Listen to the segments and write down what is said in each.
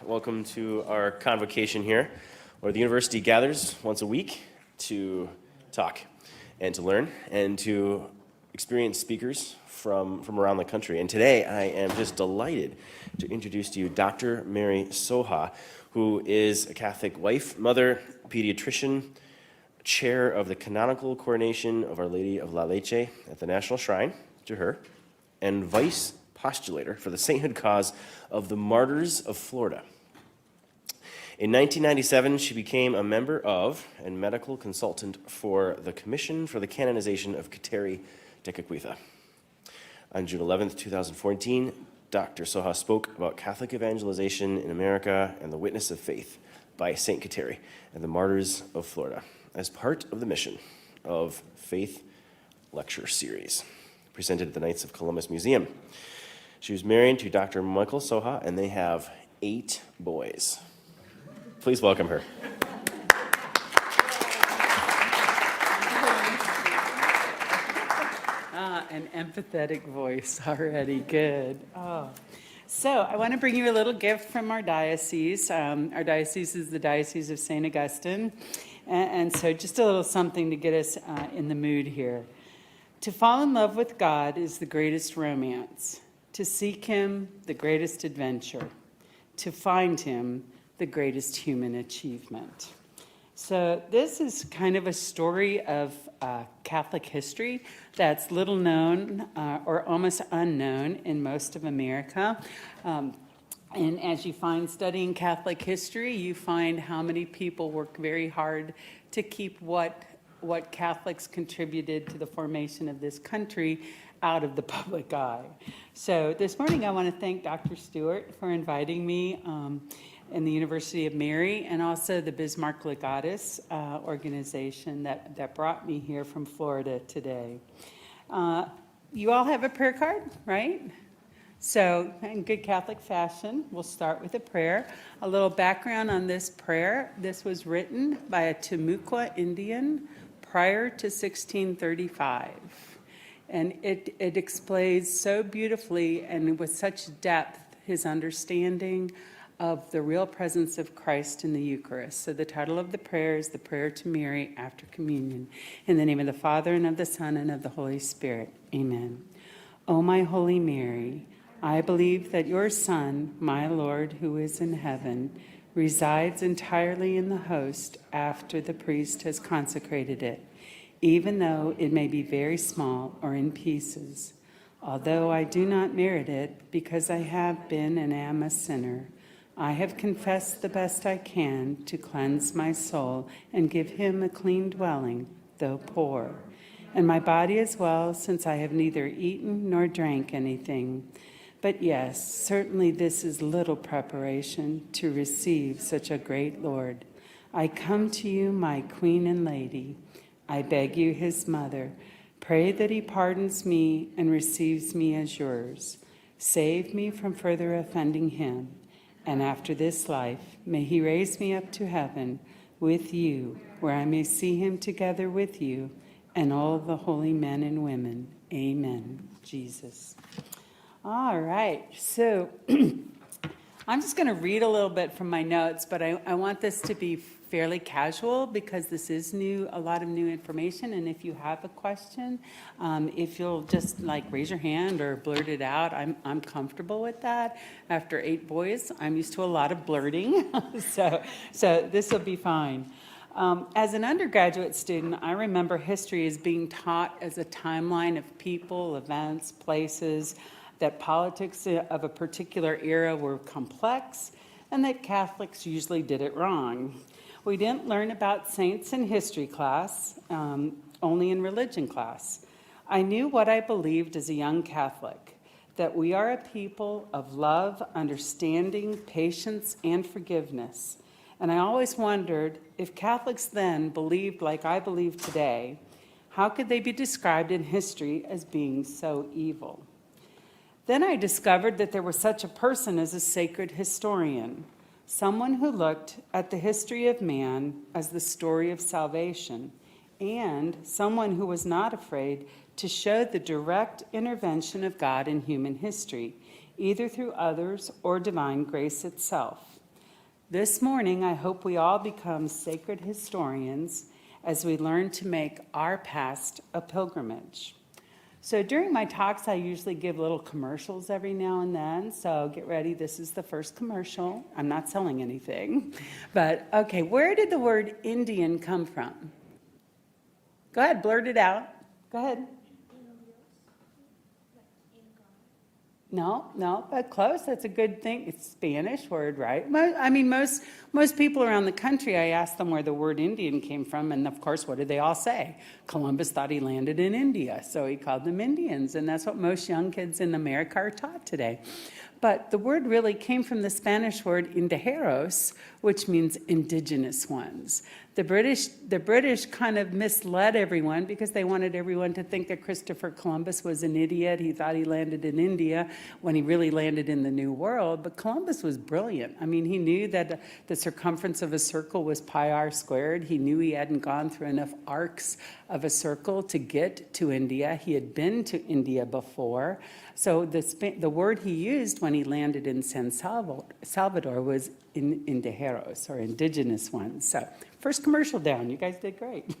Welcome to our convocation here, where the university gathers once a week to talk and to learn and to experience speakers from around the country. And today I am just delighted to introduce to you Dr. Mary Soha, who is a Catholic wife, mother, pediatrician, chair of the canonical coronation of Our Lady of La Leche at the National Shrine, to her, and vice postulator for the sainthood cause of the Martyrs of Florida. In 1997, she became a member of and medical consultant for the Commission for the Canonization of Kateri Tekakwitha. On June 11, 2014, Dr. Soha spoke about Catholic evangelization in America and the witness of faith by St. Kateri and the Martyrs of Florida as part of the Mission of Faith lecture series presented at the Knights of Columbus Museum. She was married to Dr. Michael Soha, and they have 8 boys. Please welcome her. An empathetic voice already. Good. So I want to bring you a little gift from our diocese. Our diocese is the Diocese of St. Augustine. And so just a little something to get us in the mood here. To fall in love with God is the greatest romance. To seek him, the greatest adventure. To find him, the greatest human achievement. So this is kind of a story of Catholic history that's little known or almost unknown in most of America. And as you find studying Catholic history, you find how many people work very hard to keep what Catholics contributed to the formation of this country out of the public eye. So this morning I want to thank Dr. Stewart for inviting me in the University of Mary and also the Bismarck Legatus organization that brought me here from Florida today. You all have a prayer card, right? So in good Catholic fashion, we'll start with a prayer. A little background on this prayer. This was written by a Timucua Indian prior to 1635. And it explains so beautifully and with such depth his understanding of the real presence of Christ in the Eucharist. So the title of the prayer is the Prayer to Mary after Communion. In the name of the Father, and of the Son, and of the Holy Spirit. Amen. O my Holy Mary, I believe that your Son, my Lord, who is in heaven, resides entirely in the host after the priest has consecrated it, even though it may be very small or in pieces. Although I do not merit it, because I have been and am a sinner, I have confessed the best I can to cleanse my soul and give him a clean dwelling, though poor, and my body as well, since I have neither eaten nor drank anything. But yes, certainly this is little preparation to receive such a great Lord. I come to you, my Queen and Lady. I beg you, his mother, pray that he pardons me and receives me as yours. Save me from further offending him. And after this life, may he raise me up to heaven with you, where I may see him together with you and all the holy men and women. Amen. Jesus. All right. So I'm just going to read a little bit from my notes, but I want this to be fairly casual because this is a lot of new information. And if you have a question, if you'll just raise your hand or blurt it out, I'm comfortable with that. After 8 boys, I'm used to a lot of blurting, so this will be fine. As an undergraduate student, I remember history as being taught as a timeline of people, events, places, that politics of a particular era were complex, and that Catholics usually did it wrong. We didn't learn about saints in history class, only in religion class. I knew what I believed as a young Catholic, that we are a people of love, understanding, patience, and forgiveness. And I always wondered, if Catholics then believed like I believe today, how could they be described in history as being so evil? Then I discovered that there was such a person as a sacred historian, someone who looked at the history of man as the story of salvation, and someone who was not afraid to show the direct intervention of God in human history, either through others or divine grace itself. This morning, I hope we all become sacred historians as we learn to make our past a pilgrimage. So during my talks, I usually give little commercials every now and then. So get ready. This is the first commercial. I'm not selling anything. But okay, where did the word Indian come from? Go ahead, blurt it out. Go ahead. No, but close. That's a good thing. It's a Spanish word, right? Most people around the country, I asked them where the word Indian came from, and of course, what did they all say? Columbus thought he landed in India, so he called them Indians, and that's what most young kids in America are taught today. But the word really came from the Spanish word indigeros, which means indigenous ones. The British kind of misled everyone because they wanted everyone to think that Christopher Columbus was an idiot. He thought he landed in India when he really landed in the New World. But Columbus was brilliant. I mean, he knew that the circumference of a circle was pi r squared. He knew he hadn't gone through enough arcs of a circle to get to India. He had been to India before. So the word he used when he landed in San Salvador was indigeros, or indigenous ones. So first commercial down. You guys did great.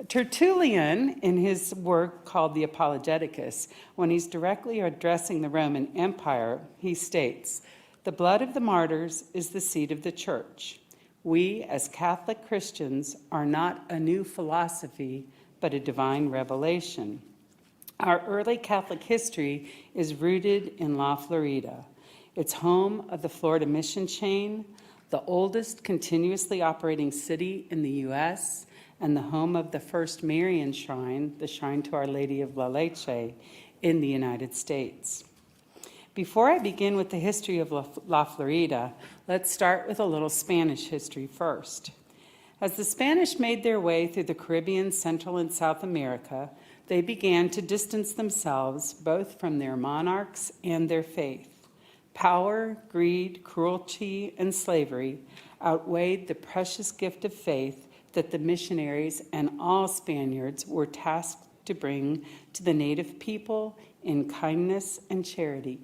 Tertullian, in his work called the Apologeticus, when he's directly addressing the Roman Empire, he states, "The blood of the martyrs is the seed of the church. We, as Catholic Christians, are not a new philosophy, but a divine revelation. Our early Catholic history is rooted in La Florida. It's home of the Florida mission chain, the oldest continuously operating city in the U.S., and the home of the first Marian shrine, the Shrine to Our Lady of La Leche, in the United States." Before I begin with the history of La Florida, let's start with a little Spanish history first. As the Spanish made their way through the Caribbean, Central, and South America, they began to distance themselves both from their monarchs and their faith. Power, greed, cruelty, and slavery outweighed the precious gift of faith that the missionaries and all Spaniards were tasked to bring to the native people in kindness and charity.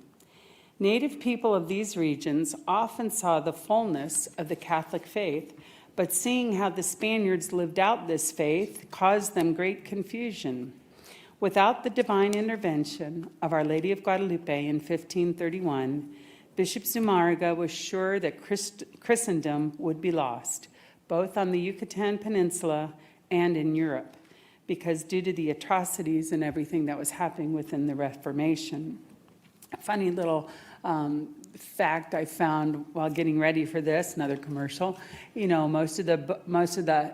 Native people of these regions often saw the fullness of the Catholic faith, but seeing how the Spaniards lived out this faith caused them great confusion. Without the divine intervention of Our Lady of Guadalupe in 1531, Bishop Zumarraga was sure that Christendom would be lost, both on the Yucatan Peninsula and in Europe, because due to the atrocities and everything that was happening within the Reformation. A funny little fact I found while getting ready for this, another commercial, most of the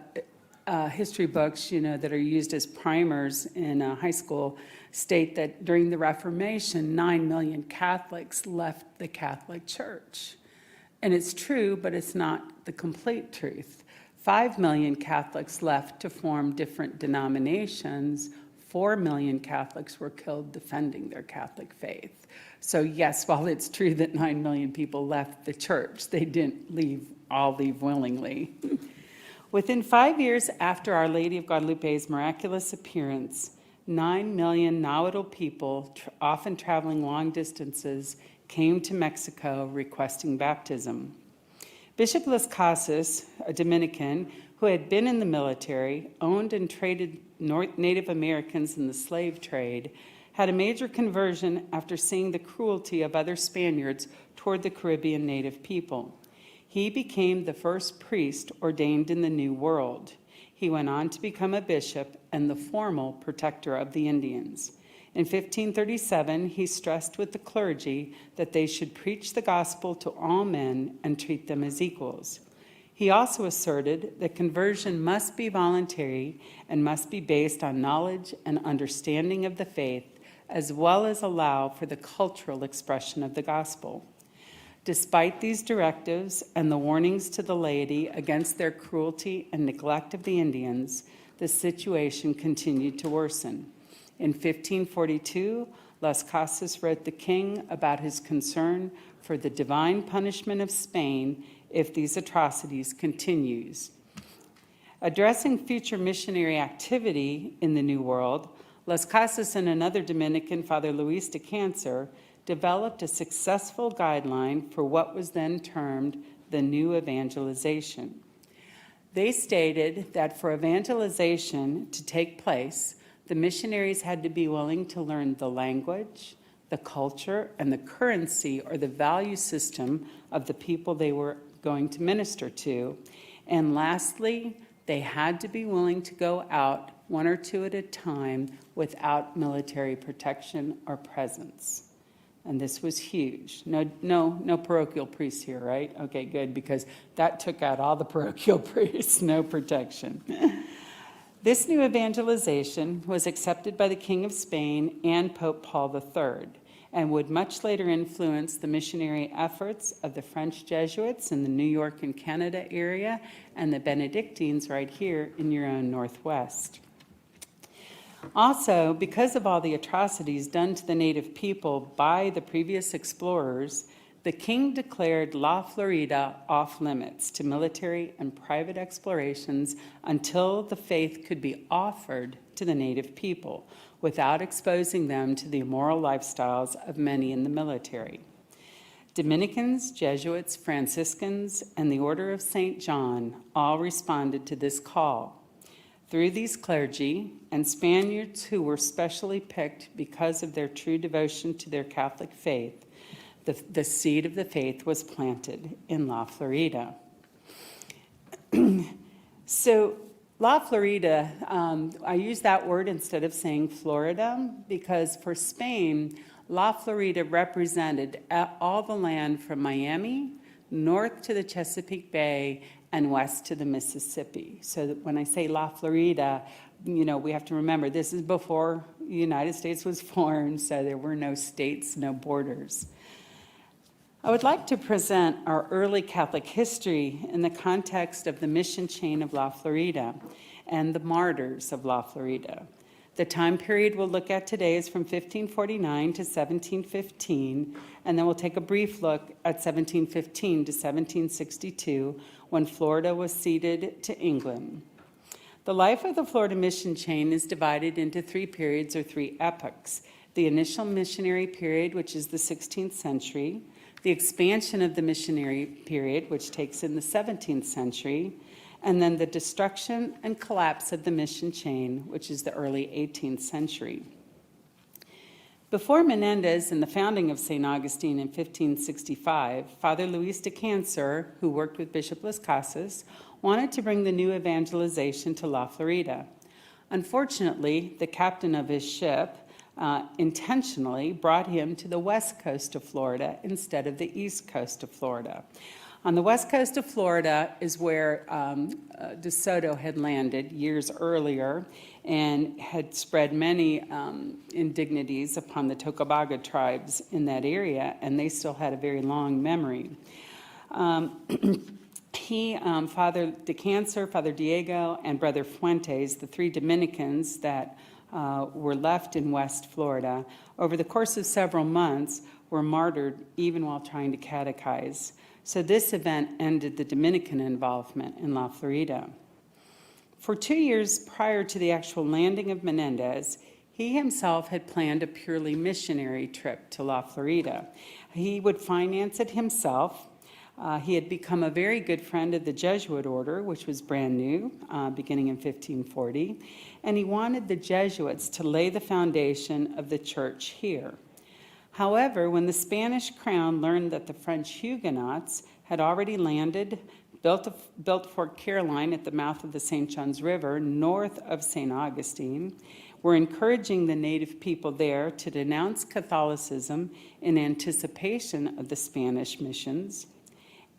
history books, that are used as primers in high school state that during the Reformation, 9 million Catholics left the Catholic Church. And it's true, but it's not the complete truth. 5 million Catholics left to form different denominations. 4 million Catholics were killed defending their Catholic faith. So yes, while it's true that 9 million people left the church, they didn't all leave willingly. Within 5 years after Our Lady of Guadalupe's miraculous appearance, 9 million Nahuatl people, often traveling long distances, came to Mexico requesting baptism. Bishop Las Casas, a Dominican who had been in the military, owned and traded Native Americans in the slave trade, had a major conversion after seeing the cruelty of other Spaniards toward the Caribbean native people. He became the first priest ordained in the New World. He went on to become a bishop and the formal protector of the Indians. In 1537, he stressed with the clergy that they should preach the gospel to all men and treat them as equals. He also asserted that conversion must be voluntary and must be based on knowledge and understanding of the faith, as well as allow for the cultural expression of the gospel. Despite these directives and the warnings to the laity against their cruelty and neglect of the Indians, the situation continued to worsen. In 1542, Las Casas wrote the king about his concern for the divine punishment of Spain if these atrocities continues. Addressing future missionary activity in the New World, Las Casas and another Dominican, Father Luis de Cancer, developed a successful guideline for what was then termed the New Evangelization. They stated that for evangelization to take place, the missionaries had to be willing to learn the language, the culture, and the currency or the value system of the people they were going to minister to. And lastly, they had to be willing to go out one or two at a time without military protection or presence. And this was huge. No parochial priests here, right? Okay, good, because that took out all the parochial priests, no protection. This new evangelization was accepted by the King of Spain and Pope Paul III, and would much later influence the missionary efforts of the French Jesuits in the New York and Canada area and the Benedictines right here in your own Northwest. Also, because of all the atrocities done to the native people by the previous explorers, the king declared La Florida off limits to military and private explorations until the faith could be offered to the native people without exposing them to the immoral lifestyles of many in the military. Dominicans, Jesuits, Franciscans, and the Order of St. John all responded to this call. Through these clergy and Spaniards who were specially picked because of their true devotion to their Catholic faith, the seed of the faith was planted in La Florida. So La Florida, I use that word instead of saying Florida because for Spain, La Florida represented all the land from Miami north to the Chesapeake Bay and west to the Mississippi. So that when I say La Florida, we have to remember this is before the United States was formed, so there were no states, no borders. I would like to present our early Catholic history in the context of the mission chain of La Florida and the martyrs of La Florida. The time period we'll look at today is from 1549 to 1715, and then we'll take a brief look at 1715 to 1762, when Florida was ceded to England. The life of the Florida mission chain is divided into three periods or three epochs. The initial missionary period, which is the 16th century, the expansion of the missionary period, which takes in the 17th century, and then the destruction and collapse of the mission chain, which is the early 18th century. Before Menendez and the founding of St. Augustine in 1565, Father Luis de Cancer, who worked with Bishop Las Casas, wanted to bring the new evangelization to La Florida. Unfortunately, the captain of his ship intentionally brought him to the west coast of Florida instead of the east coast of Florida. On the west coast of Florida is where De Soto had landed years earlier and had spread many indignities upon the Tocobaga tribes in that area, and they still had a very long memory. Father de Cancer, Father Diego, and Brother Fuentes, the three Dominicans that were left in West Florida, over the course of several months, were martyred even while trying to catechize. So this event ended the Dominican involvement in La Florida. For 2 years prior to the actual landing of Menendez, he himself had planned a purely missionary trip to La Florida. He would finance it himself. He had become a very good friend of the Jesuit order, which was brand new, beginning in 1540, and he wanted the Jesuits to lay the foundation of the church here. However, when the Spanish crown learned that the French Huguenots had already landed, built Fort Caroline at the mouth of the St. John's River, north of St. Augustine, were encouraging the native people there to denounce Catholicism in anticipation of the Spanish missions,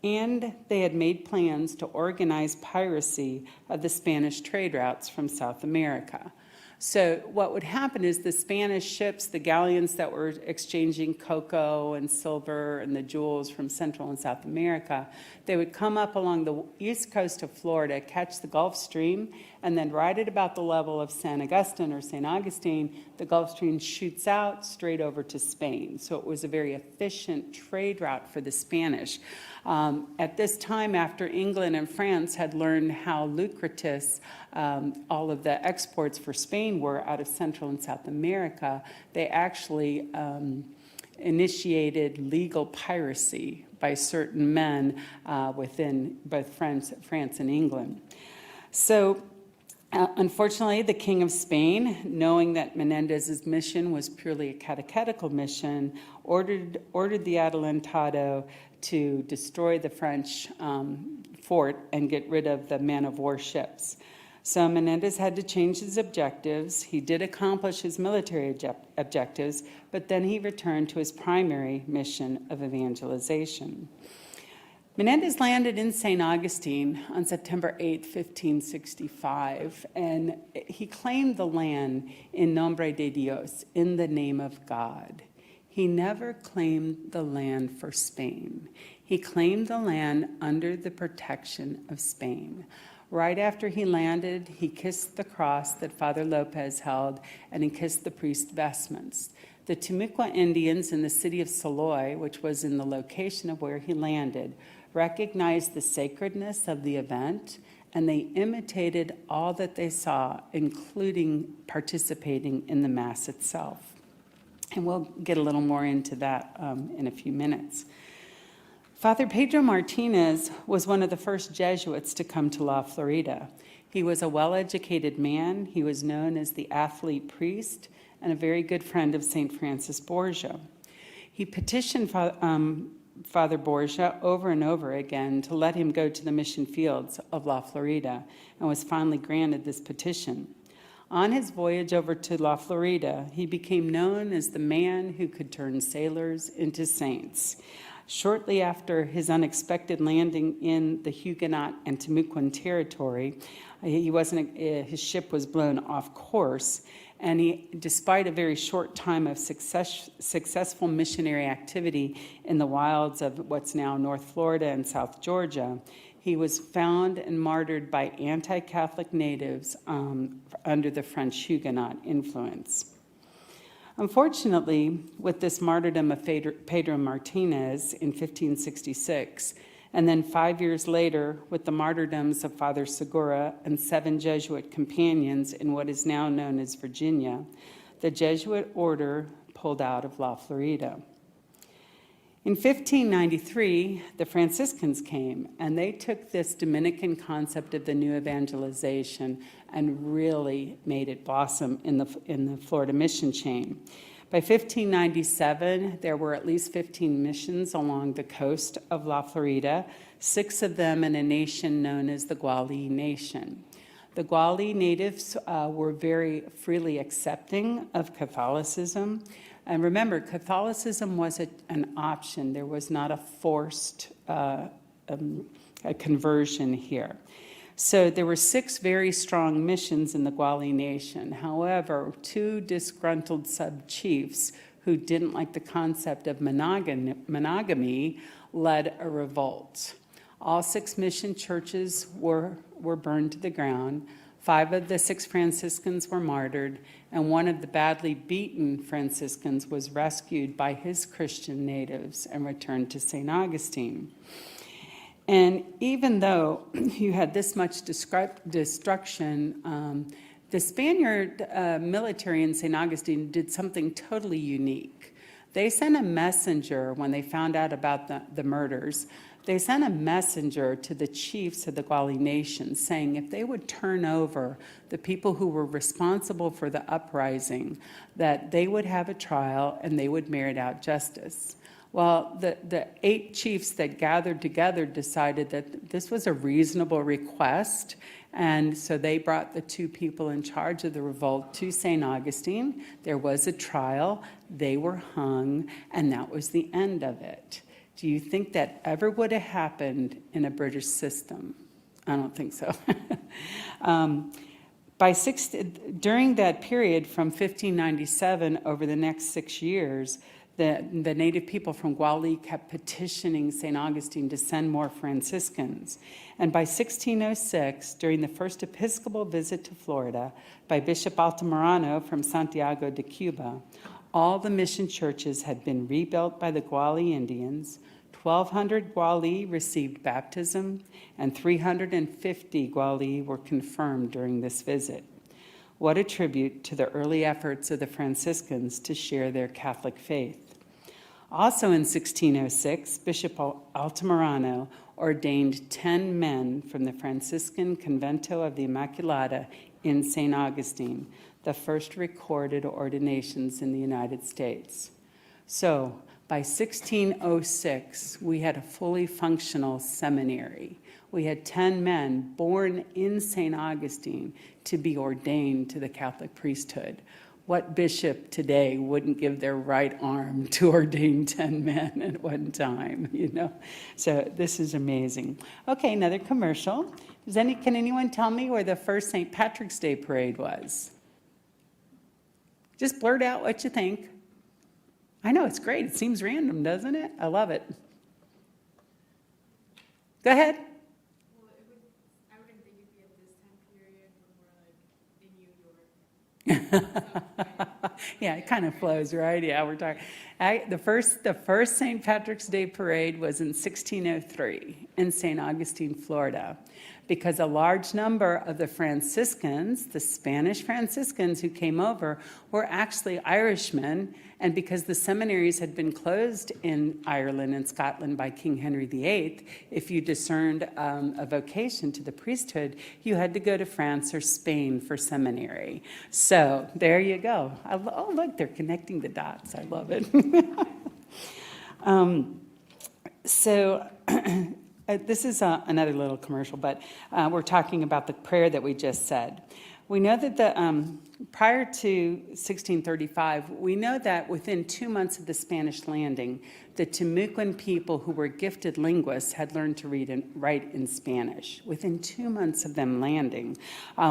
and they had made plans to organize piracy of the Spanish trade routes from South America. So what would happen is the Spanish ships, the galleons that were exchanging cocoa and silver and the jewels from Central and South America, they would come up along the east coast of Florida, catch the Gulf Stream, and then right at about the level of San Augustine or St. Augustine, the Gulf Stream shoots out straight over to Spain. So it was a very efficient trade route for the Spanish. At this time, after England and France had learned how lucrative all of the exports for Spain were out of Central and South America, they actually initiated legal piracy by certain men within both France and England. So unfortunately, the King of Spain, knowing that Menendez's mission was purely a catechetical mission, ordered the Adelantado to destroy the French fort and get rid of the man-of-war ships. So Menendez had to change his objectives. He did accomplish his military objectives, but then he returned to his primary mission of evangelization. Menendez landed in St. Augustine on September 8, 1565, and he claimed the land in nombre de Dios, in the name of God. He never claimed the land for Spain. He claimed the land under the protection of Spain. Right after he landed, he kissed the cross that Father Lopez held, and he kissed the priest's vestments. The Timucua Indians in the city of Saloy, which was in the location of where he landed, recognized the sacredness of the event, and they imitated all that they saw, including participating in the Mass itself. And we'll get a little more into that in a few minutes. Father Pedro Martinez was one of the first Jesuits to come to La Florida. He was a well-educated man. He was known as the athlete priest and a very good friend of St. Francis Borgia. He petitioned Father Borgia over and over again to let him go to the mission fields of La Florida, and was finally granted this petition. On his voyage over to La Florida, he became known as the man who could turn sailors into saints. Shortly after his unexpected landing in the Huguenot and Timucuan territory, his ship was blown off course, and despite a very short time of successful missionary activity in the wilds of what's now North Florida and South Georgia, he was found and martyred by anti-Catholic natives under the French Huguenot influence. Unfortunately, with this martyrdom of Pedro Martinez in 1566, and then 5 years later with the martyrdoms of Father Segura and 7 Jesuit companions in what is now known as Virginia, the Jesuit order pulled out of La Florida. In 1593, the Franciscans came, and they took this Dominican concept of the new evangelization and really made it blossom in the Florida mission chain. By 1597, there were at least 15 missions along the coast of La Florida, 6 of them in a nation known as the Guali Nation. The Guali natives were very freely accepting of Catholicism. And remember, Catholicism was an option. There was not a forced a conversion here. So there were 6 very strong missions in the Guali Nation. However, 2 disgruntled sub-chiefs who didn't like the concept of monogamy led a revolt. All 6 mission churches were burned to the ground. 5 of the 6 Franciscans were martyred, and one of the badly beaten Franciscans was rescued by his Christian natives and returned to St. Augustine. And even though you had this much destruction, the Spaniard military in St. Augustine did something totally unique. They sent a messenger when they found out about the murders. They sent a messenger to the chiefs of the Guali Nation saying if they would turn over the people who were responsible for the uprising, that they would have a trial and they would merit out justice. Well, the 8 chiefs that gathered together decided that this was a reasonable request, and so they brought the 2 people in charge of the revolt to St. Augustine. There was a trial, they were hung, and that was the end of it. Do you think that ever would have happened in a British system? I don't think so. During that period from 1597 over the next 6 years, the native people from Guali kept petitioning St. Augustine to send more Franciscans. And by 1606, during the first Episcopal visit to Florida by Bishop Altamirano from Santiago de Cuba, all the mission churches had been rebuilt by the Guali Indians. 1,200 Guali received baptism, and 350 Guali were confirmed during this visit. What a tribute to the early efforts of the Franciscans to share their Catholic faith. Also in 1606, Bishop Altamirano ordained 10 men from the Franciscan Convento of the Immaculata in St. Augustine, the first recorded ordinations in the United States. So by 1606, we had a fully functional seminary. We had 10 men born in St. Augustine to be ordained to the Catholic priesthood. What bishop today wouldn't give their right arm to ordain 10 men at one time, you know? So this is amazing. Okay, another commercial. Can anyone tell me where the first St. Patrick's Day parade was? Just blurt out what you think. I know, it's great. It seems random, doesn't it? I love it. Go ahead. Well, I wouldn't think it'd be at this time period, but more like in New York. Yeah, it kind of flows, right? Yeah, we're talking. The first St. Patrick's Day parade was in 1603 in St. Augustine, Florida, because a large number of the Franciscans, the Spanish Franciscans who came over, were actually Irishmen, and because the seminaries had been closed in Ireland and Scotland by King Henry VIII, if you discerned a vocation to the priesthood, you had to go to France or Spain for seminary. So there you go. Oh, look, they're connecting the dots. I love it. This is another little commercial, but we're talking about the prayer that we just said. We know that prior to 1635, we know that within 2 months of the Spanish landing, the Timucuan people who were gifted linguists had learned to read and write in Spanish. Within 2 months of them landing,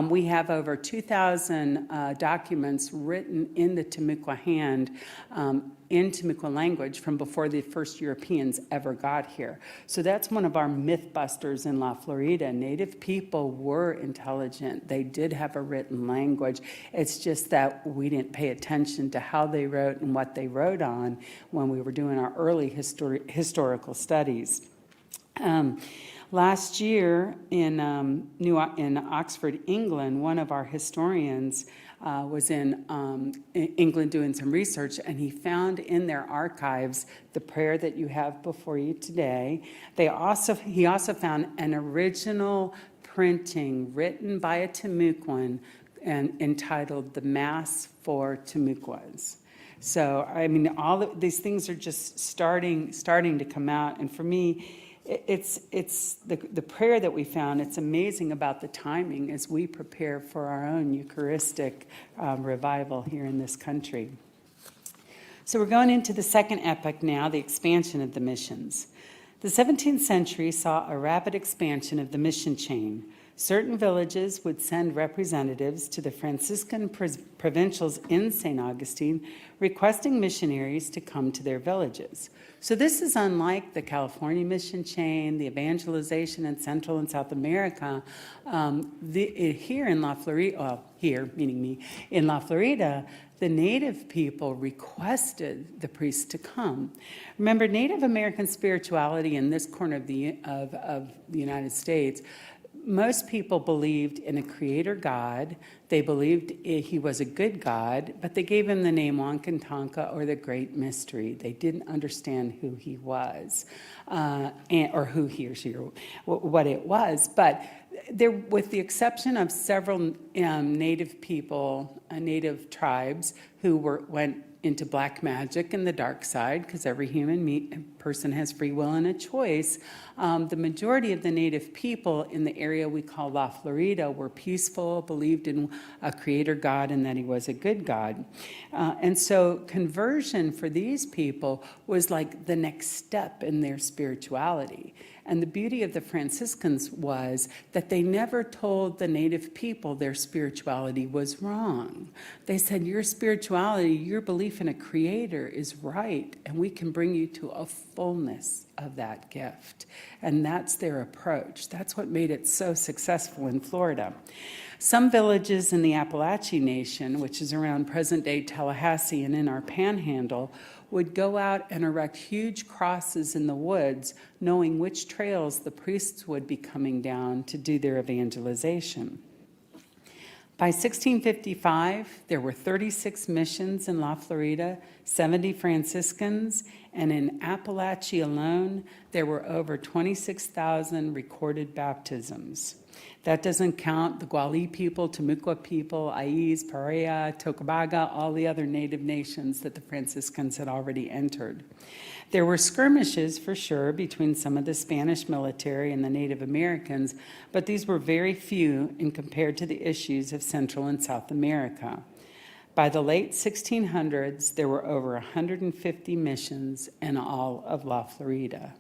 we have over 2,000 documents written in the Timucua hand in Timucua language from before the first Europeans ever got here. So that's one of our myth busters in La Florida. Native people were intelligent. They did have a written language. It's just that we didn't pay attention to how they wrote and what they wrote on when we were doing our early historical studies. Last year in Oxford, England, one of our historians was in England doing some research, and he found in their archives the prayer that you have before you today. He also found an original printing written by a Timucuan and entitled "The Mass for Timucuas." So, I mean, all of these things are just starting to come out, and for me, it's the prayer that we found. It's amazing about the timing as we prepare for our own Eucharistic revival here in this country. So we're going into the second epoch now, the expansion of the missions. The 17th century saw a rapid expansion of the mission chain. Certain villages would send representatives to the Franciscan provincials in St. Augustine requesting missionaries to come to their villages. So this is unlike the California mission chain, the evangelization in Central and South America. Here in La Florida, here, meaning me, in La Florida, the Native people requested the priests to come. Remember, Native American spirituality in this corner of the United States, most people believed in a creator God. They believed he was a good God, but they gave him the name Wankantanka, or the Great Mystery. They didn't understand who he was, or who he or she, or what it was. But there, with the exception of several native people, native tribes who went into black magic and the dark side, because every human person has free will and a choice, the majority of the native people in the area we call La Florida were peaceful, believed in a creator God and that he was a good God. And so conversion for these people was like the next step in their spirituality. And the beauty of the Franciscans was that they never told the native people their spirituality was wrong. They said, your spirituality, your belief in a creator is right, and we can bring you to a fullness of that gift. And that's their approach. That's what made it so successful in Florida. Some villages in the Appalachian Nation, which is around present-day Tallahassee and in our panhandle, would go out and erect huge crosses in the woods, knowing which trails the priests would be coming down to do their evangelization. By 1655, there were 36 missions in La Florida, 70 Franciscans, And in Appalachia alone, there were over 26,000 recorded baptisms. That doesn't count the Gwali people, Timucua people, Ais, Paria, Tocobaga, all the other native nations that the Franciscans had already entered. There were skirmishes, for sure, between some of the Spanish military and the Native Americans, but these were very few in compared to the issues of Central and South America. By the late 1600s, there were over 150 missions in all of La Florida.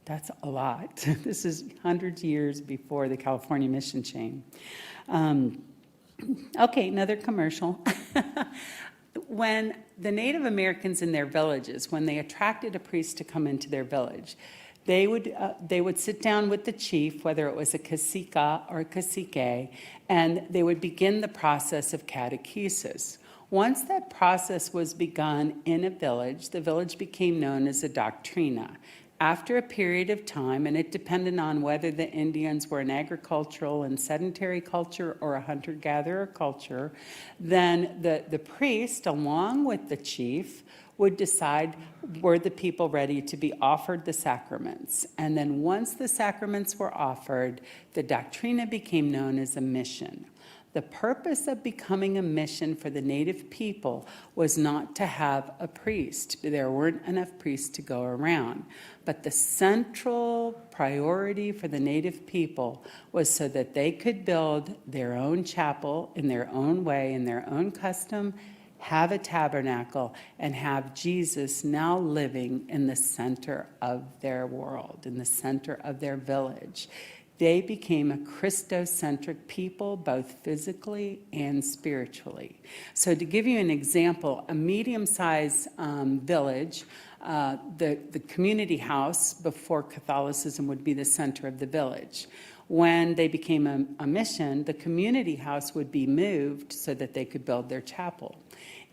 That's a lot. This is hundreds of years before the California mission chain. Okay, another commercial. When the Native Americans in their villages, when they attracted a priest to come into their village, they would sit down with the chief, whether it was a cacica or a cacique, and they would begin the process of catechesis. Once that process was begun in a village, the village became known as a doctrina. After a period of time, and it depended on whether the Indians were an agricultural and sedentary culture or a hunter-gatherer culture, then the priest, along with the chief, would decide, were the people ready to be offered the sacraments? And then once the sacraments were offered, the doctrina became known as a mission. The purpose of becoming a mission for the native people was not to have a priest. There weren't enough priests to go around. But the central priority for the native people was so that they could build their own chapel in their own way, in their own custom, have a tabernacle, and have Jesus now living in the center of their world, in the center of their village. They became a Christocentric people, both physically and spiritually. So to give you an example, a medium-sized village, the community house before Catholicism would be the center of the village. When they became a mission, the community house would be moved so that they could build their chapel.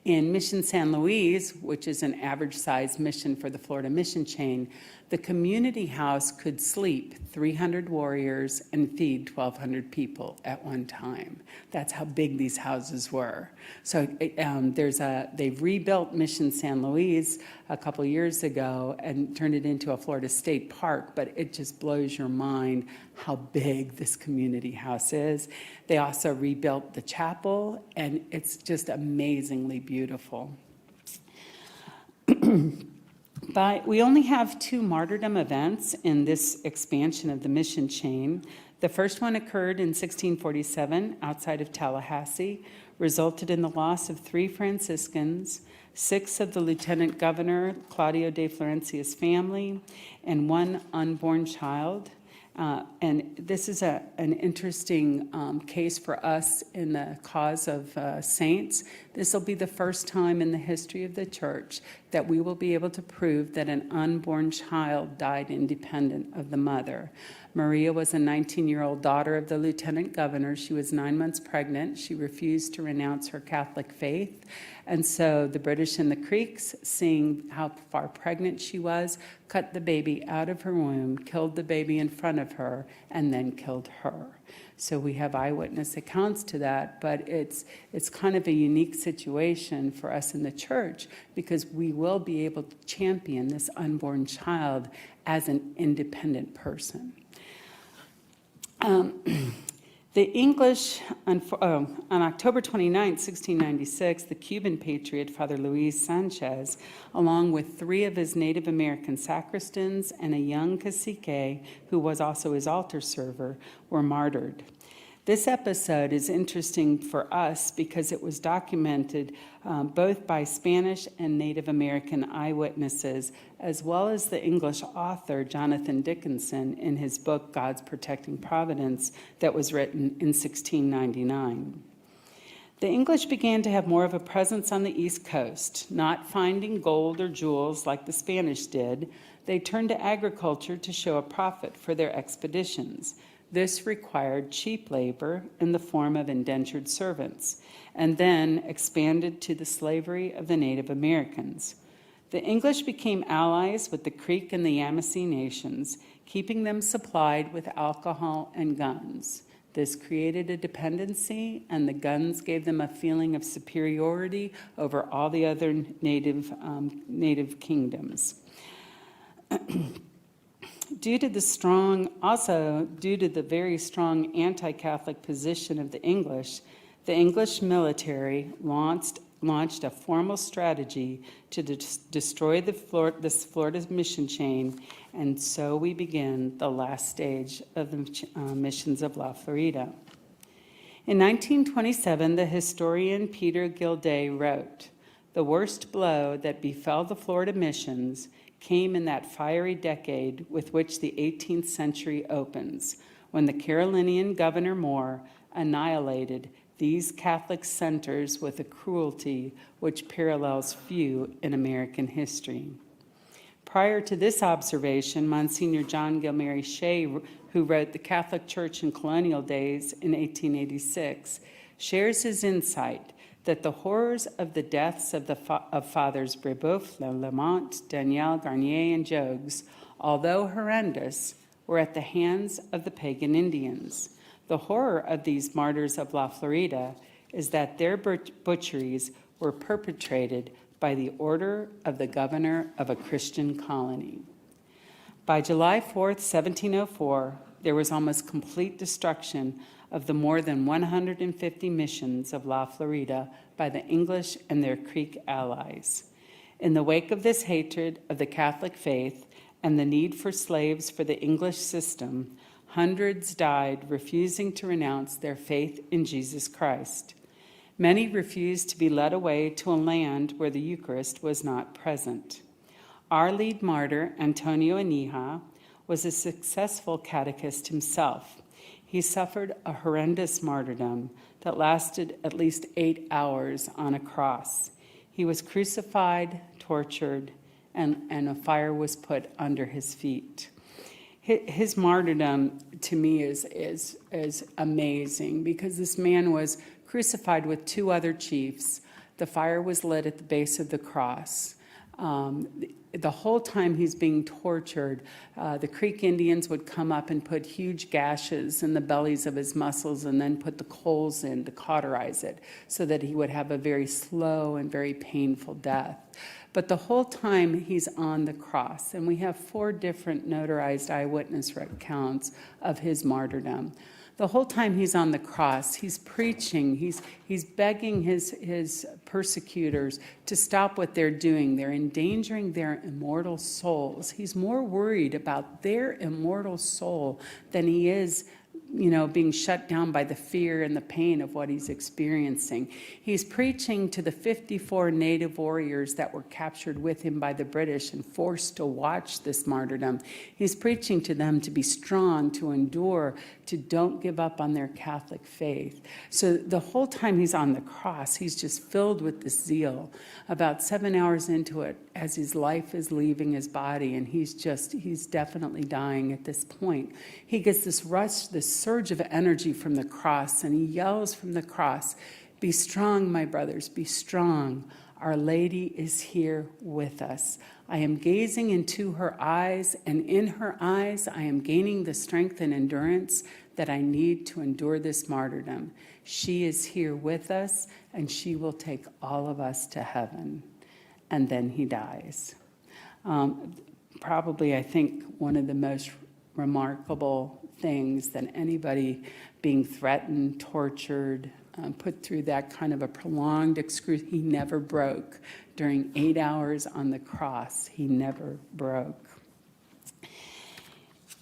In Mission San Luis, which is an average-sized mission for the Florida mission chain, the community house could sleep 300 warriors and feed 1,200 people at one time. That's how big these houses were. So they've rebuilt Mission San Luis a couple years ago and turned it into a Florida State Park, but it just blows your mind how big this community house is. They also rebuilt the chapel, and it's just amazingly beautiful. But we only have 2 martyrdom events in this expansion of the mission chain. The first one occurred in 1647 outside of Tallahassee, resulted in the loss of 3 Franciscans, 6 of the Lieutenant Governor Claudio de Florencia's family, and 1 unborn child. And this is an interesting case for us in the cause of saints. This will be the first time in the history of the church that we will be able to prove that an unborn child died independent of the mother. Maria was a 19-year-old daughter of the lieutenant governor. She was 9 months pregnant. She refused to renounce her Catholic faith. And so the British and the Creeks, seeing how far pregnant she was, cut the baby out of her womb, killed the baby in front of her, and then killed her. So we have eyewitness accounts to that, but it's kind of a unique situation for us in the church because we will be able to champion this unborn child as an independent person. The English, on October 29, 1696, the Cuban patriot, Father Luis Sanchez, along with 3 of his Native American sacristans and a young cacique, who was also his altar server, were martyred. This episode is interesting for us because it was documented both by Spanish and Native American eyewitnesses, as well as the English author Jonathan Dickinson in his book, God's Protecting Providence, that was written in 1699. The English began to have more of a presence on the East Coast, not finding gold or jewels like the Spanish did. They turned to agriculture to show a profit for their expeditions. This required cheap labor in the form of indentured servants, and then expanded to the slavery of the Native Americans. The English became allies with the Creek and the Yamasee nations, keeping them supplied with alcohol and guns. This created a dependency, and the guns gave them a feeling of superiority over all the other native kingdoms. Due to the very strong anti-Catholic position of the English military launched a formal strategy to destroy this Florida mission chain, and so we begin the last stage of the missions of La Florida. In 1927, the historian Peter Gilday wrote, "The worst blow that befell the Florida missions came in that fiery decade with which the 18th century opens, when the Carolinian Governor Moore annihilated these Catholic centers with a cruelty which parallels few in American history." Prior to this observation, Monsignor John Gilmary Shea, who wrote The Catholic Church in Colonial Days in 1886, shares his insight that the horrors of the deaths of Fathers Brebeuf, Lamont, Daniel, Garnier, and Jogues, although horrendous, were at the hands of the pagan Indians. The horror of these martyrs of La Florida is that their butcheries were perpetrated by the order of the governor of a Christian colony. By July 4th, 1704, there was almost complete destruction of the more than 150 missions of La Florida by the English and their Creek allies. In the wake of this hatred of the Catholic faith and the need for slaves for the English system, hundreds died refusing to renounce their faith in Jesus Christ. Many refused to be led away to a land where the Eucharist was not present. Our lead martyr, Antonio Anija, was a successful catechist himself. He suffered a horrendous martyrdom that lasted at least 8 hours on a cross. He was crucified, tortured, and a fire was put under his feet. His martyrdom, to me, is amazing, because this man was crucified with 2 other chiefs. The fire was lit at the base of the cross. The whole time he's being tortured, the Creek Indians would come up and put huge gashes in the bellies of his muscles and then put the coals in to cauterize it so that he would have a very slow and very painful death. But the whole time he's on the cross, and we have 4 different notarized eyewitness accounts of his martyrdom. The whole time he's on the cross, he's preaching, he's begging his persecutors to stop what they're doing. They're endangering their immortal souls. He's more worried about their immortal soul than he is, being shut down by the fear and the pain of what he's experiencing. He's preaching to the 54 native warriors that were captured with him by the British and forced to watch this martyrdom. He's preaching to them to be strong, to endure, to don't give up on their Catholic faith. So the whole time he's on the cross, he's just filled with this zeal. About 7 hours into it, as his life is leaving his body, and he's definitely dying at this point, he gets this rush, this surge of energy from the cross, and he yells from the cross, "Be strong, my brothers, be strong. Our Lady is here with us. I am gazing into her eyes, and in her eyes I am gaining the strength and endurance that I need to endure this martyrdom. She is here with us, and she will take all of us to heaven." And then he dies. Probably, I think, one of the most remarkable things that anybody being threatened, tortured, put through that kind of a prolonged he never broke. During 8 hours on the cross, he never broke.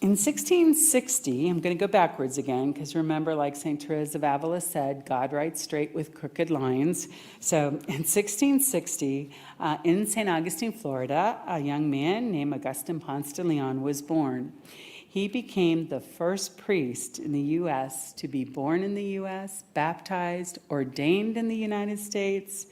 In 1660, I'm going to go backwards again, because remember, like St. Therese of Avila said, God writes straight with crooked lines. So in 1660, in St. Augustine, Florida, a young man named Augustin Ponce de Leon was born. He became the first priest in the U.S. to be born in the U.S., baptized, ordained in the United States,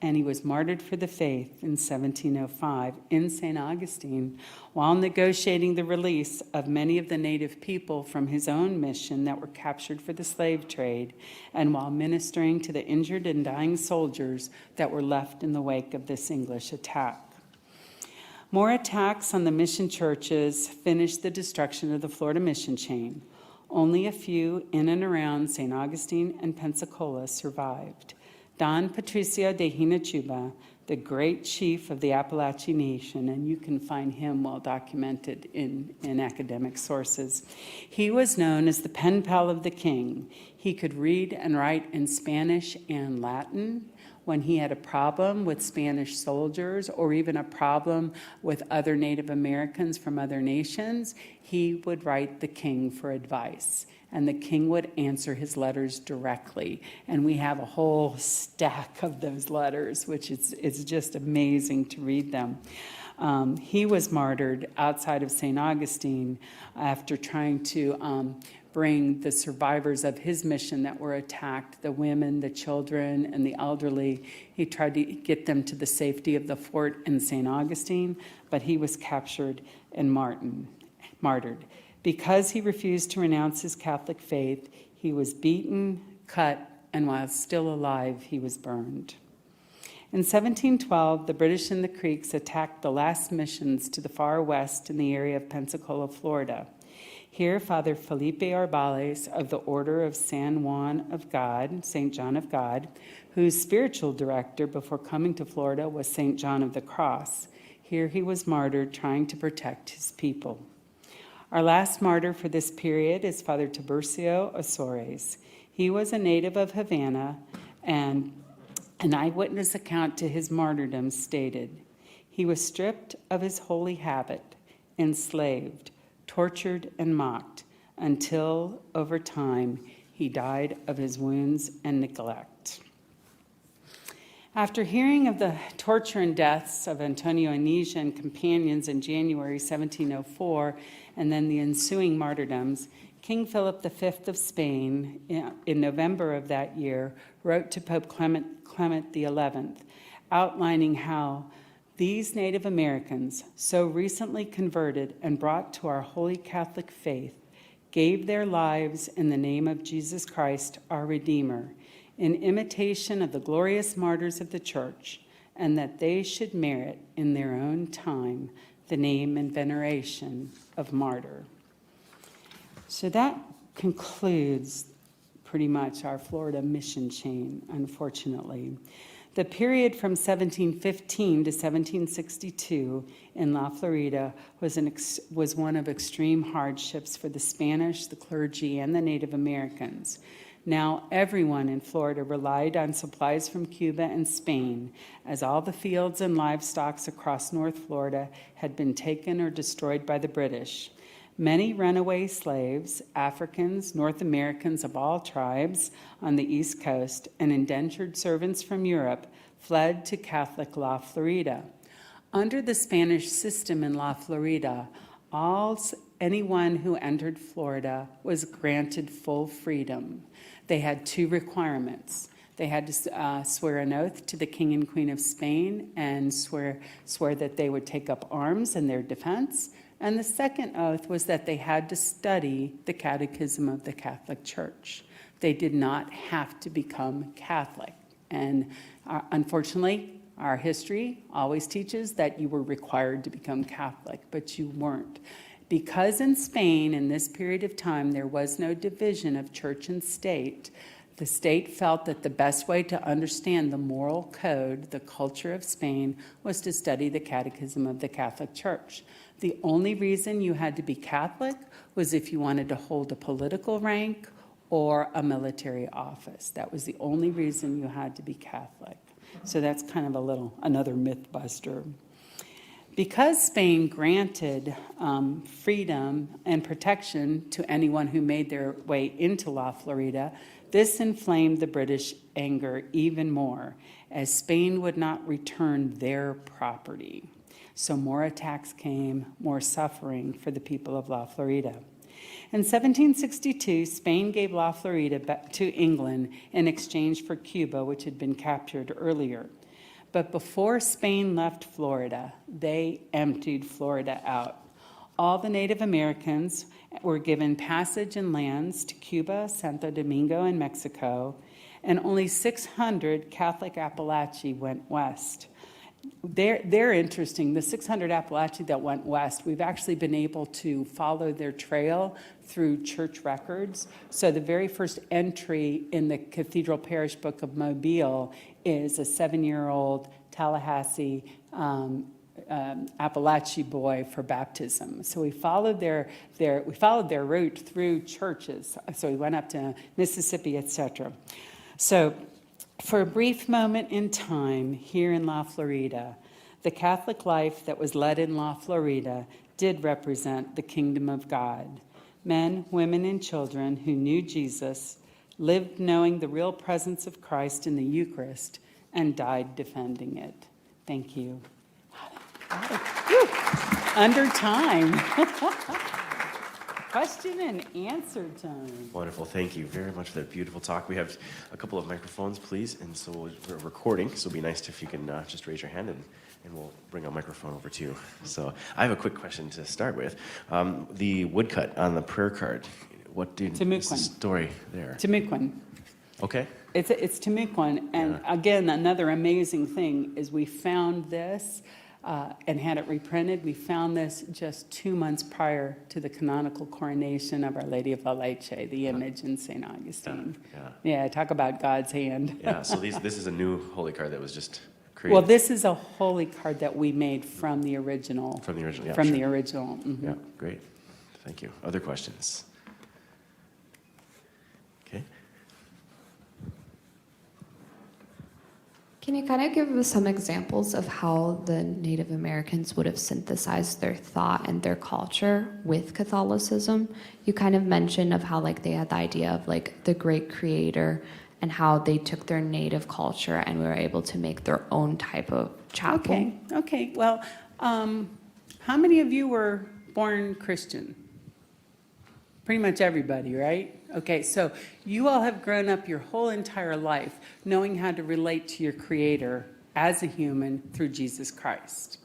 and he was martyred for the faith in 1705 in St. Augustine while negotiating the release of many of the native people from his own mission that were captured for the slave trade, and while ministering to the injured and dying soldiers that were left in the wake of this English attack. More attacks on the mission churches finished the destruction of the Florida mission chain. Only a few in and around St. Augustine and Pensacola survived. Don Patricio de Hinachuba, the great chief of the Appalachian Nation, and you can find him well documented in academic sources. He was known as the pen pal of the king. He could read and write in Spanish and Latin. When he had a problem with Spanish soldiers or even a problem with other Native Americans from other nations, he would write the king for advice. And the king would answer his letters directly. And we have a whole stack of those letters, which is just amazing to read them. He was martyred outside of St. Augustine after trying to bring the survivors of his mission that were attacked, the women, the children, and the elderly. He tried to get them to the safety of the fort in St. Augustine, but he was captured and martyred. Because he refused to renounce his Catholic faith, he was beaten, cut, and while still alive, he was burned. In 1712, the British and the Creeks attacked the last missions to the far west in the area of Pensacola, Florida. Here, Father Felipe Arbales of the Order of San Juan of God, St. John of God, whose spiritual director before coming to Florida was St. John of the Cross. Here he was martyred trying to protect his people. Our last martyr for this period is Father Tiburcio Osores. He was a native of Havana, and an eyewitness account to his martyrdom stated, "He was stripped of his holy habit, enslaved, tortured, and mocked, until, over time, he died of his wounds and neglect." After hearing of the torture and deaths of Antonio Anisia and companions in January 1704, and then the ensuing martyrdoms, King Philip V of Spain, in November of that year, wrote to Pope Clement XI, outlining how these Native Americans, so recently converted and brought to our holy Catholic faith, gave their lives in the name of Jesus Christ, our Redeemer, in imitation of the glorious martyrs of the Church, and that they should merit in their own time the name and veneration of martyr. So that concludes pretty much our Florida mission chain, unfortunately. The period from 1715 to 1762 in La Florida was one of extreme hardships for the Spanish, the clergy, and the Native Americans. Now everyone in Florida relied on supplies from Cuba and Spain, as all the fields and livestock across North Florida had been taken or destroyed by the British. Many runaway slaves, Africans, North Americans of all tribes on the East Coast, and indentured servants from Europe fled to Catholic La Florida. Under the Spanish system in La Florida, anyone who entered Florida was granted full freedom. They had two requirements. They had to swear an oath to the King and Queen of Spain and swear that they would take up arms in their defense. And the second oath was that they had to study the Catechism of the Catholic Church. They did not have to become Catholic. And unfortunately, our history always teaches that you were required to become Catholic, but you weren't. Because in Spain, in this period of time, there was no division of church and state, the state felt that the best way to understand the moral code, the culture of Spain, was to study the Catechism of the Catholic Church. The only reason you had to be Catholic was if you wanted to hold a political rank or a military office. That was the only reason you had to be Catholic. So that's kind of another myth buster. Because Spain granted freedom and protection to anyone who made their way into La Florida, this inflamed the British anger even more, as Spain would not return their property. So more attacks came, more suffering for the people of La Florida. In 1762, Spain gave La Florida back to England in exchange for Cuba, which had been captured earlier. But before Spain left Florida, they emptied Florida out. All the Native Americans were given passage and lands to Cuba, Santo Domingo, and Mexico, and only 600 Catholic Appalachi went west. They're interesting. The 600 Appalachi that went west, we've actually been able to follow their trail through church records. So the very first entry in the Cathedral Parish Book of Mobile is a 7-year-old Tallahassee, Appalachia boy for baptism. So we followed their route through churches. So we went up to Mississippi, etc. So for a brief moment in time here in La Florida, the Catholic life that was led in La Florida did represent the kingdom of God. Men, women, and children who knew Jesus lived knowing the real presence of Christ in the Eucharist and died defending it. Thank you. Whew. Under time. Question and answer time. Wonderful. Thank you very much for that beautiful talk. We have a couple of microphones, please. And so we're recording, so it'd be nice if you can just raise your hand and we'll bring a microphone over to you. So I have a quick question to start with. The woodcut on the prayer card, what's the story there? Timucuan. Okay. It's Timucuan. And again, another amazing thing is we found this and had it reprinted. We found this just 2 months prior to the canonical coronation of Our Lady of La Leche, the image in St. Augustine. Yeah, talk about God's hand. Yeah, so this is a new holy card that was just created. Well, this is a holy card that we made from the original. From the original, yeah. From sure. the original. Mm-hmm. Yeah, great. Thank you. Other questions? Okay. Can you kind of give us some examples of how the Native Americans would have synthesized their thought and their culture with Catholicism? You kind of mentioned of how like they had the idea of like the great creator and how they took their native culture and were able to make their own type of chapel. Okay. Well, how many of you were born Christian? Pretty much everybody, right? Okay, so you all have grown up your whole entire life knowing how to relate to your Creator as a human through Jesus Christ.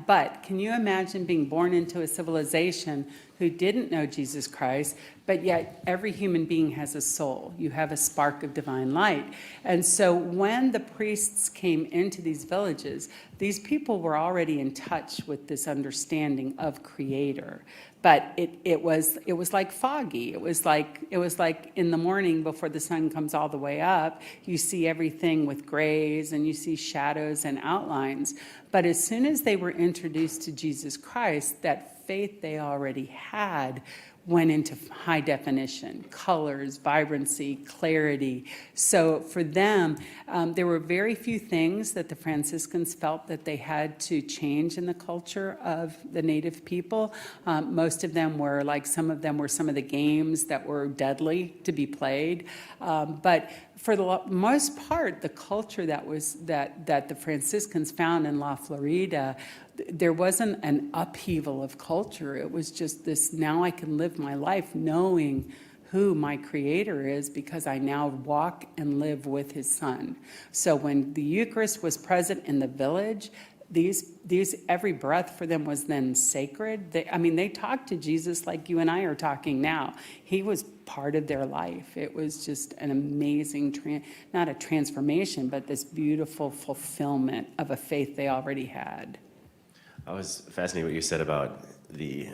But can you imagine being born into a civilization who didn't know Jesus Christ, but yet every human being has a soul. You have a spark of divine light. And so when the priests came into these villages, these people were already in touch with this understanding of Creator. But it was like foggy. It was like in the morning before the sun comes all the way up, you see everything with grays and you see shadows and outlines. But as soon as they were introduced to Jesus Christ, that faith they already had went into high definition, colors, vibrancy, clarity. So for them, there were very few things that the Franciscans felt that they had to change in the culture of the native people. Most of them were some of the games that were deadly to be played. But for the most part, the culture that the Franciscans found in La Florida, there wasn't an upheaval of culture. It was just this, now I can live my life knowing who my Creator is because I now walk and live with His Son. So when the Eucharist was present in the village, these every breath for them was then sacred. They talked to Jesus like you and I are talking now. He was part of their life. It was just an amazing, not a transformation, but this beautiful fulfillment of a faith they already had. I was fascinated what you said about the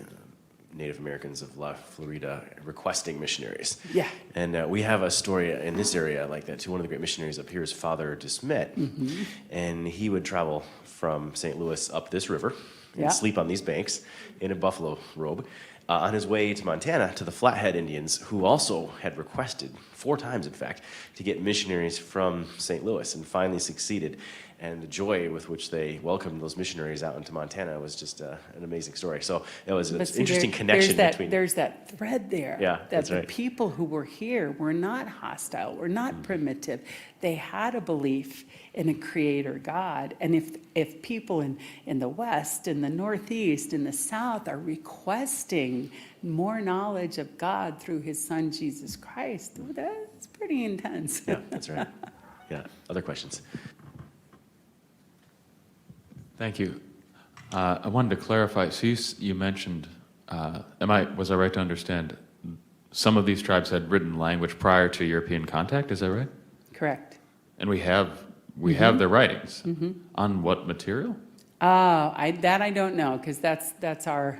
Native Americans of La Florida requesting missionaries. Yeah. And we have a story in this area like that too. One of the great missionaries up here is Father DeSmet. Mm-hmm. And he would travel from St. Louis up this river and sleep on these banks in a buffalo robe on his way to Montana to the Flathead Indians, who also had requested 4 times, in fact, to get missionaries from St. Louis and finally succeeded. And the joy with which they welcomed those missionaries out into Montana was just an amazing story. So it was an interesting connection between. There's that thread there. Yeah, that that's the right. people who were here were not hostile, were not primitive. They had a belief in a Creator God. And if people in the West, in the Northeast, in the South are requesting more knowledge of God through His Son, Jesus Christ, that's pretty intense. Yeah, that's right. Yeah. Other questions? Thank you. I wanted to clarify. So you mentioned, was I right to understand, some of these tribes had written language prior to European contact? Is that right? Correct. And we have their writings. Mm-hmm. On what material? I don't know, because that's our.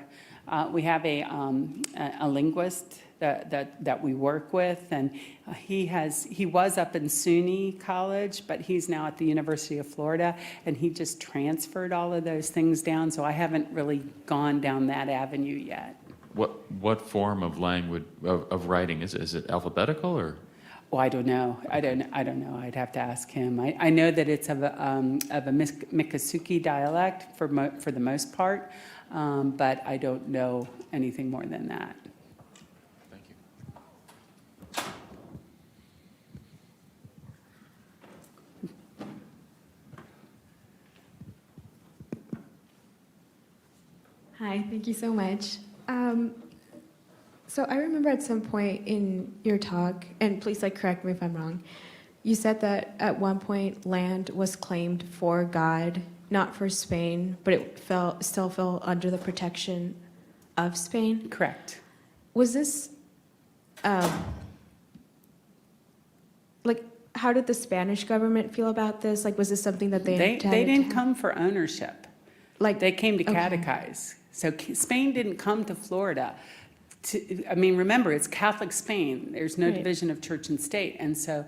We have a linguist that we work with. And he was up in SUNY College, but he's now at the University of Florida, and he just transferred all of those things down. So I haven't really gone down that avenue yet. What form of language of writing is it? Is it alphabetical or? Oh, I don't know. I don't know. I'd have to ask him. I know that it's of a Miccosukee dialect for the most part, but I don't know anything more than that. Thank you. Hi, thank you so much. So I remember at some point in your talk, and please correct me if I'm wrong, you said that at one point land was claimed for God, not for Spain, but it still fell under the protection of Spain. Correct. Was this, how did the Spanish government feel about this? Was this something that they They didn't to- come for ownership. They came to catechize. So Spain didn't come to Florida. Remember, it's Catholic Spain. There's no Right. division of church and state. And so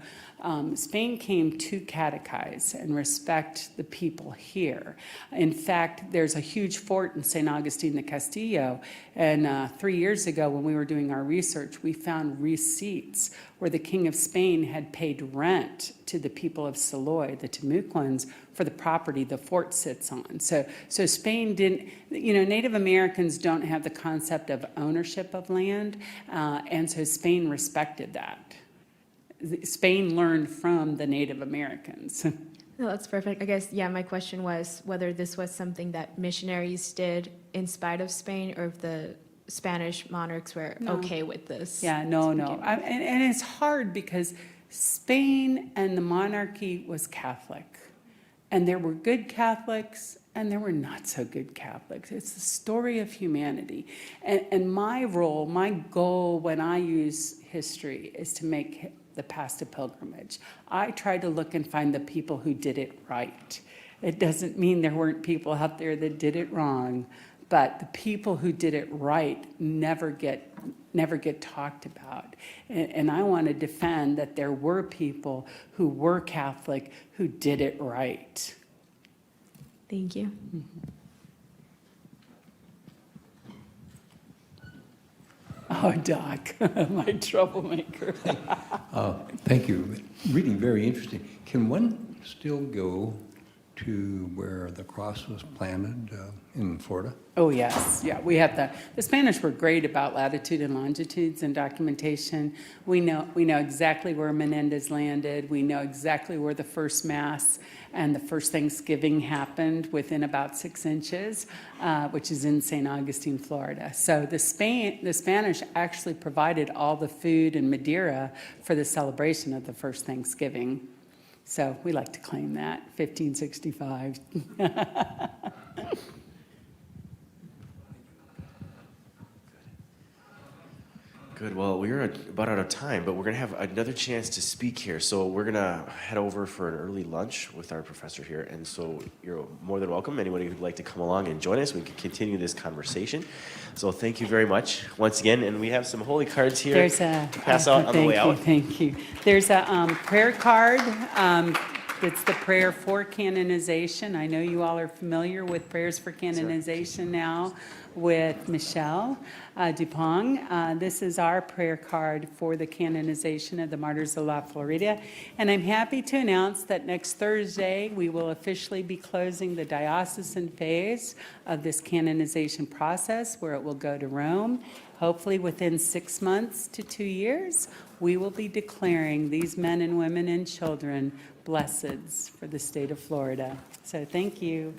Spain came to catechize and respect the people here. In fact, there's a huge fort in St. Augustine de Castillo. And 3 years ago, when we were doing our research, we found receipts where the King of Spain had paid rent to the people of Saloy, the Temucuans, for the property the fort sits on. So Spain didn't, Native Americans don't have the concept of ownership of land, and so Spain respected that. Spain learned from the Native Americans. No, that's perfect. I guess, my question was whether this was something that missionaries did in spite of Spain, or if the Spanish monarchs were okay with this. Yeah, no. And it's hard because Spain and the monarchy was Catholic. And there were good Catholics and there were not so good Catholics. It's the story of humanity. And my role, my goal when I use history is to make the past a pilgrimage. I try to look and find the people who did it right. It doesn't mean there weren't people out there that did it wrong, but the people who did it right never get talked about. And I want to defend that there were people who were Catholic who did it right. Thank you. Oh, Doc, my troublemaker. Thank you. Reading very interesting. Can one still go to where the cross was planted in Florida? Oh, yes. Yeah, we have the Spanish were great about latitude and longitudes and documentation. We know exactly where Menendez landed. We know exactly where the first Mass and the first Thanksgiving happened within about 6 inches, which is in St. Augustine, Florida. So the Spanish actually provided all the food and Madeira for the celebration of the first Thanksgiving. So we like to claim that, 1565. Good. Well, we're about out of time, but we're going to have another chance to speak here. So we're going to head over for an early lunch with our professor here. And so you're more than welcome. Anybody who'd like to come along and join us, we can continue this conversation. So thank you very much once again. And we have some holy cards here to pass out on the way out. Thank you. There's a prayer card. It's the prayer for canonization. I know you all are familiar with prayers for canonization now with Michelle Dupont. This is our prayer card for the canonization of the martyrs of La Florida. And I'm happy to announce that next Thursday, we will officially be closing the diocesan phase of this canonization process, where it will go to Rome. Hopefully within 6 months to 2 years, we will be declaring these men and women and children blesseds for the state of Florida. So thank you.